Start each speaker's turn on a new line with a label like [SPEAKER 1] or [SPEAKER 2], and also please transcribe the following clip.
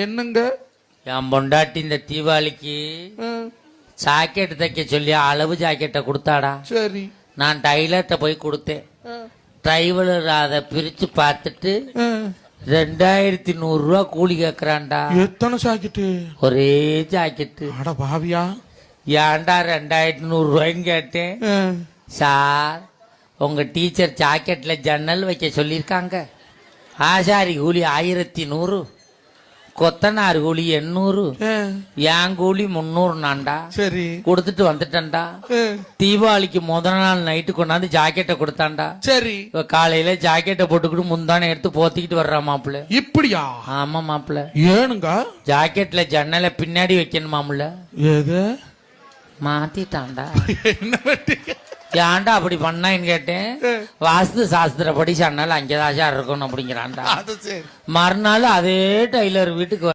[SPEAKER 1] என்னங்க
[SPEAKER 2] என் பொண்டாட்டி இந்த தீபாவளிக்கு ஜாக்கெட் தைக்க சொல்லி அளவு ஜாக்கெட்டை கொடுத்தாடா.
[SPEAKER 1] சரி,
[SPEAKER 2] நான் டைலர்கிட்ட போய் கொடுத்தேன். டிரைவர் அதை பிரிச்சு பார்த்துட்டு 2100 ரூபா கூலி கேக்குறான்டா.
[SPEAKER 1] எத்தனை ஜாக்கெட்டு?
[SPEAKER 2] ஒரே ஜாக்கெட்டு.
[SPEAKER 1] அட பாவியா,
[SPEAKER 2] ஏன்டா 2100 ரூபாய்ன்னு கேட்டேன். சார், உங்க டீச்சர் ஜாக்கெட்ல ஜன்னல் வைக்க சொல்லியிருக்காங்க. ஆசாரி கூலி 1100, கொத்தனார் கூலி 800, என் கூலி 300 நான்டா.
[SPEAKER 1] சரி,
[SPEAKER 2] கொடுத்துட்டு வந்துட்டேன்டா. தீபாவளிக்கு முதல் நாள் நைட்டு கொண்டாந்து ஜாக்கெட்டை கொடுத்தான்டா.
[SPEAKER 1] சரி,
[SPEAKER 2] காலையில ஜாக்கெட்டை போட்டுக்கிட்டு முந்தானே எடுத்து போத்திக்கிட்டு வர்றா மாப்பிள்ள.
[SPEAKER 1] இப்படியா?
[SPEAKER 2] ஆமா மாப்பிள்ள.
[SPEAKER 1] ஏனுங்க?
[SPEAKER 2] ஜாக்கெட்ல ஜன்னலை பின்னாடி வைக்கணுமாமுல.
[SPEAKER 1] ஏது
[SPEAKER 2] மாத்திட்டான்டா.
[SPEAKER 1] என்ன வெட்டி?
[SPEAKER 2] ஏன்டா அப்படி பண்ணான்னு கேட்டேன். வாஸ்து சாஸ்திரப்படி ஜன்னல் அங்கேதான் இருக்கணும் அப்படிங்கிறான்டா. மறுநாள் அதே டைலர் வீட்டுக்கு